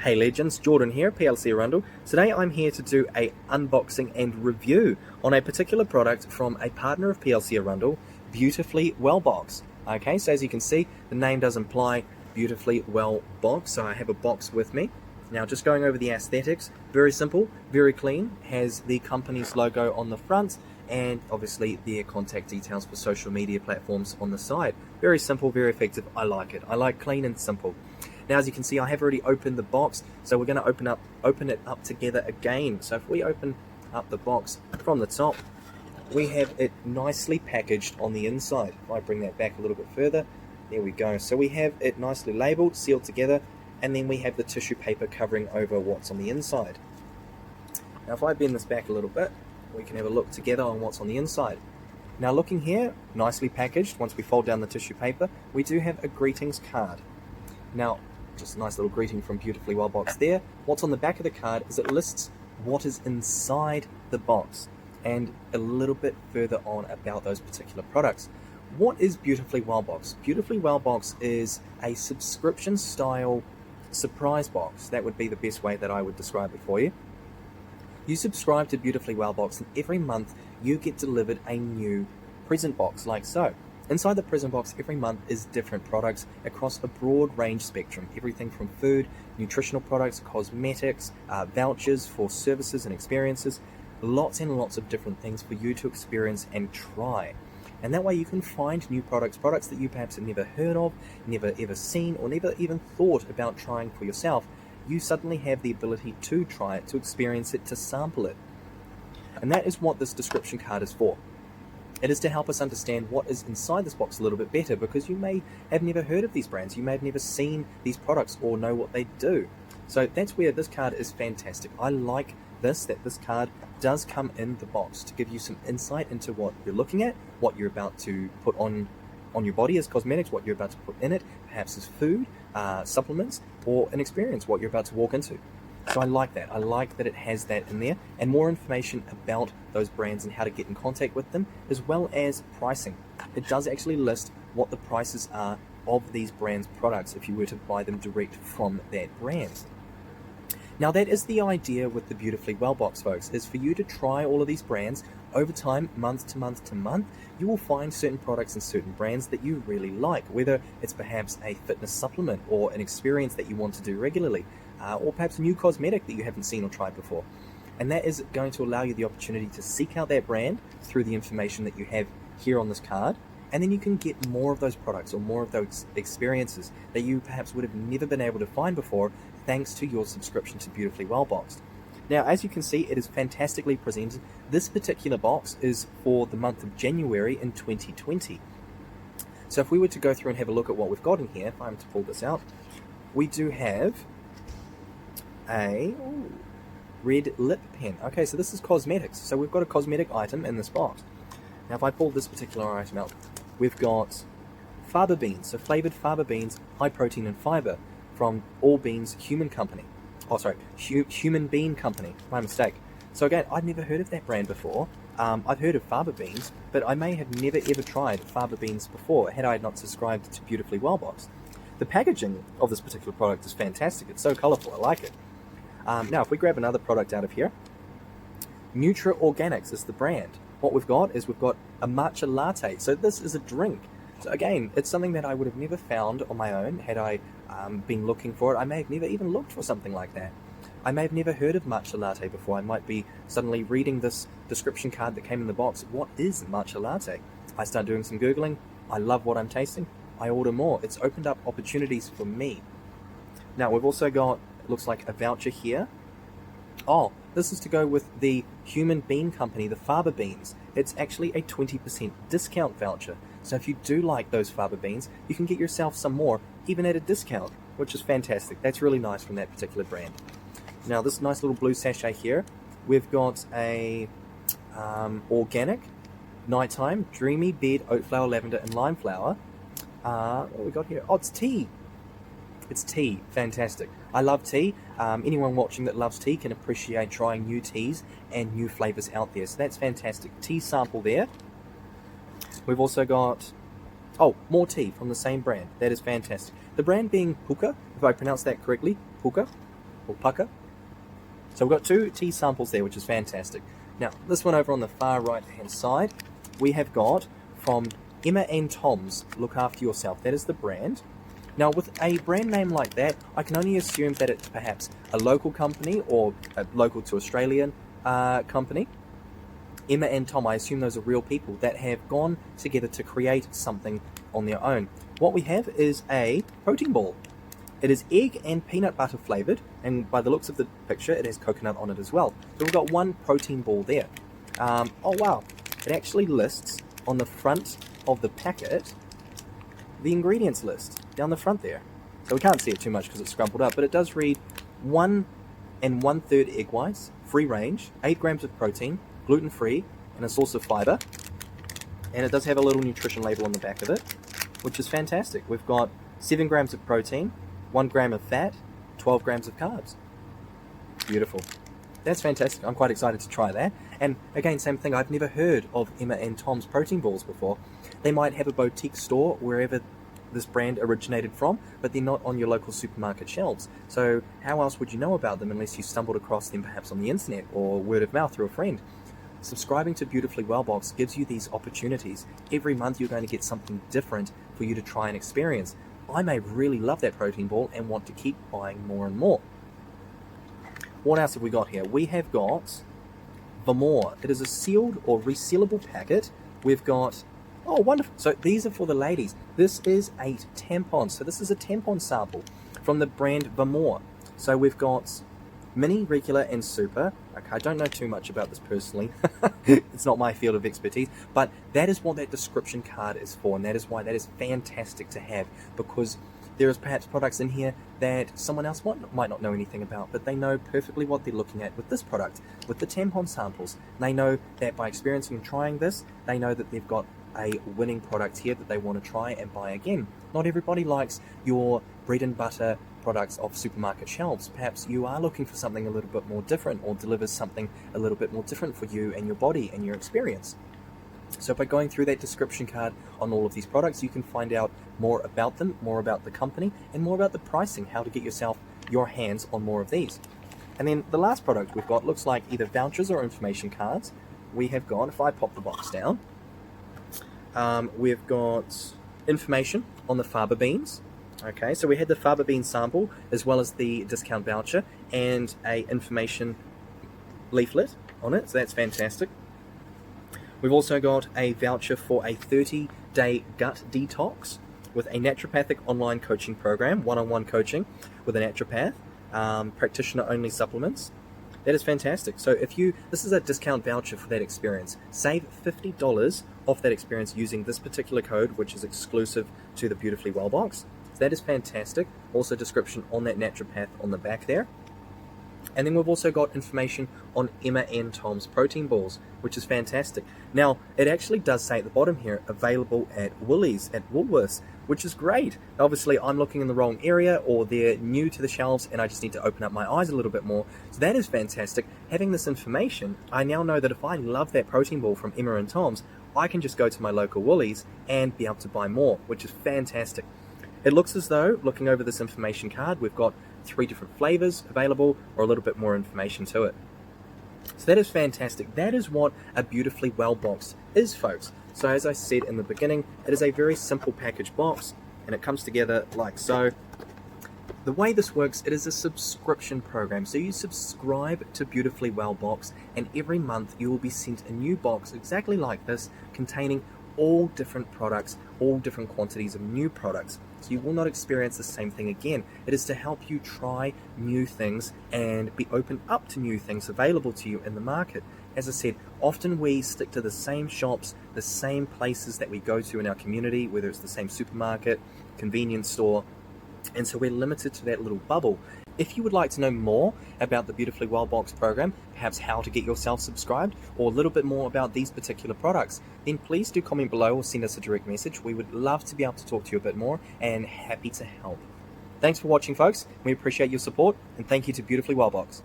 Hey legends, Jordan here, PLC Arundel. Today I'm here to do a unboxing and review on a particular product from a partner of PLC Arundel, Beautifully Well Box. Okay, so as you can see, the name does imply Beautifully Well Box, so I have a box with me. Now just going over the aesthetics, very simple, very clean, has the company's logo on the front and obviously their contact details for social media platforms on the side. Very simple, very effective, I like it. I like clean and simple. Now as you can see, I have already opened the box, so we're going to open it up together again. So if we open up the box from the top, we have it nicely packaged on the inside. If I bring that back a little bit further, there we go. So we have it nicely labeled, sealed together, and then we have the tissue paper covering over what's on the inside. Now if I bend this back a little bit, we can have a look together on what's on the inside. Now looking here, nicely packaged, once we fold down the tissue paper, we do have a greetings card. Now, just a nice little greeting from Beautifully Well Box there. What's on the back of the card is it lists what is inside the box and a little bit further on about those particular products. What is Beautifully Well Box? Beautifully Well Box is a subscription style surprise box. That would be the best way that I would describe it for you. You subscribe to Beautifully Well Box and every month you get delivered a new present box like so. Inside the present box every month is different products across a broad range spectrum. Everything from food, nutritional products, cosmetics, vouchers for services and experiences. Lots and lots of different things for you to experience and try. And that way you can find new products that you perhaps have never heard of, never ever seen, or never even thought about trying for yourself. You suddenly have the ability to try it, to experience it, to sample it. And that is what this description card is for. It is to help us understand what is inside this box a little bit better, because you may have never heard of these brands, you may have never seen these products or know what they do. So that's where this card is fantastic. I like this, that this card does come in the box to give you some insight into what you're looking at, what you're about to put on your body as cosmetics, what you're about to put in it, perhaps as food, supplements, or an experience, what you're about to walk into. So I like that. I like that it has that in there, and more information about those brands and how to get in contact with them, as well as pricing. It does actually list what the prices are of these brands' products if you were to buy them direct from that brand. Now that is the idea with the Beautifully Well Box, folks, is for you to try all of these brands over time, month to month to month. You will find certain products and certain brands that you really like, whether it's perhaps a fitness supplement or an experience that you want to do regularly, or perhaps a new cosmetic that you haven't seen or tried before. And that is going to allow you the opportunity to seek out that brand through the information that you have here on this card, and then you can get more of those products or more of those experiences that you perhaps would have never been able to find before, thanks to your subscription to Beautifully Well Boxed. Now, as you can see, it is fantastically presented. This particular box is for the month of January in 2020. So if we were to go through and have a look at what we've got in here, if I'm to pull this out, we do have a red lip pen. Okay, so this is cosmetics. So we've got a cosmetic item in this box. Now if I pull this particular item out, we've got FABA beans, so flavored FABA beans, high protein and fiber from All Beans Human Company. Oh, sorry, Human Bean Company, my mistake. So again, I'd never heard of that brand before. I've heard of FABA beans, but I may have never ever tried FABA beans before had I not subscribed to Beautifully Well Boxed. The packaging of this particular product is fantastic. It's so colourful, I like it. Now, if we grab another product out of here, Nutra Organics is the brand. What we've got is we've got a matcha latte. So this is a drink. So again, it's something that I would have never found on my own had I been looking for it. I may have never even looked for something like that. I may have never heard of matcha latte before. I might be suddenly reading this description card that came in the box. What is matcha latte? I start doing some Googling. I love what I'm tasting. I order more. It's opened up opportunities for me. Now, we've also got, it looks like a voucher here. Oh, this is to go with the Human Bean Company, the FABA beans. It's actually a 20% discount voucher. So if you do like those FABA beans, you can get yourself some more, even at a discount, which is fantastic. That's really nice from that particular brand. Now this nice little blue sachet here, we've got a organic, nighttime, dreamy bed, oat flower, lavender, and lime flower. What have we got here? Oh, it's tea. It's tea. Fantastic. I love tea. Anyone watching that loves tea can appreciate trying new teas and new flavors out there. So that's fantastic. Tea sample there. We've also got, oh, more tea from the same brand. That is fantastic. The brand being Pukka, if I pronounce that correctly, Pukka. or Pukka. So we've got 2 tea samples there, which is fantastic. Now, this one over on the far right-hand side, we have got from Emma and Tom's Look After Yourself. That is the brand. Now, with a brand name like that, I can only assume that it's perhaps a local company or a local to Australian company. Emma and Tom, I assume those are real people that have gone together to create something on their own. What we have is a protein ball. It is egg and peanut butter flavoured, and by the looks of the picture, it has coconut on it as well. So we've got one protein ball there. Oh wow, it actually lists on the front of the packet the ingredients list down the front there. So we can't see it too much because it's scrumpled up, but it does read 1 1/3 egg whites, free range, 8 grams of protein, gluten-free, and a source of fibre. And it does have a little nutrition label on the back of it, which is fantastic. We've got 7 grams of protein, 1 gram of fat, 12 grams of carbs. Beautiful. That's fantastic. I'm quite excited to try that. And again, same thing, I've never heard of Emma and Tom's protein balls before. They might have a boutique store wherever this brand originated from, but they're not on your local supermarket shelves. So how else would you know about them unless you stumbled across them perhaps on the internet or word of mouth through a friend? Subscribing to Beautifully Well Box gives you these opportunities. Every month you're going to get something different for you to try and experience. I may really love that protein ball and want to keep buying more and more. What else have we got here? We have got Vamor. It is a sealed or resealable packet. We've got, oh wonderful, so these are for the ladies. This is 8 tampons. So this is a tampon sample from the brand Vamor. So we've got mini, regular, and super. Okay, I don't know too much about this personally. It's not my field of expertise, but that is what that description card is for, and that is why that is fantastic to have, because there is perhaps products in here that someone else might not know anything about, but they know perfectly what they're looking at with this product, with the tampon samples. They know that by experiencing and trying this, they know that they've got a winning product here that they want to try and buy again. Not everybody likes your bread and butter products off supermarket shelves. Perhaps you are looking for something a little bit more different, or delivers something a little bit more different for you and your body and your experience. So by going through that description card on all of these products, you can find out more about them, more about the company, and more about the pricing, how to get yourself your hands on more of these. And then the last product we've got looks like either vouchers or information cards. We have got, if I pop the box down, we've got information on the FABA beans. Okay, so we had the FABA bean sample as well as the discount voucher and a information leaflet on it, so that's fantastic. We've also got a voucher for a 30-day gut detox with a naturopathic online coaching program, one-on-one coaching with a naturopath, practitioner-only supplements. That is fantastic. So this is a discount voucher for that experience. Save $50 off that experience using this particular code, which is exclusive to the Beautifully Well box. So that is fantastic. Also description on that naturopath on the back there. And then we've also got information on Emma and Tom's protein balls, which is fantastic. Now, it actually does say at the bottom here, available at Woolies, at Woolworths, which is great. Obviously, I'm looking in the wrong area, or they're new to the shelves, and I just need to open up my eyes a little bit more. So that is fantastic. Having this information, I now know that if I love that protein ball from Emma and Tom's, I can just go to my local Woolies and be able to buy more, which is fantastic. It looks as though, looking over this information card, we've got 3 different flavors available, or a little bit more information to it. So that is fantastic. That is what a Beautifully Well box is, folks. So as I said in the beginning, it is a very simple package box, and it comes together like so. The way this works, it is a subscription program. So you subscribe to Beautifully Well box, and every month you will be sent a new box exactly like this, containing all different products, all different quantities of new products. So you will not experience the same thing again. It is to help you try new things and be open up to new things available to you in the market. As I said, often we stick to the same shops, the same places that we go to in our community, whether it's the same supermarket, convenience store, and so we're limited to that little bubble. If you would like to know more about the Beautifully Well box program, perhaps how to get yourself subscribed, or a little bit more about these particular products, then please do comment below or send us a direct message. We would love to be able to talk to you a bit more, and happy to help. Thanks for watching, folks. We appreciate your support, and thank you to Beautifully Well box.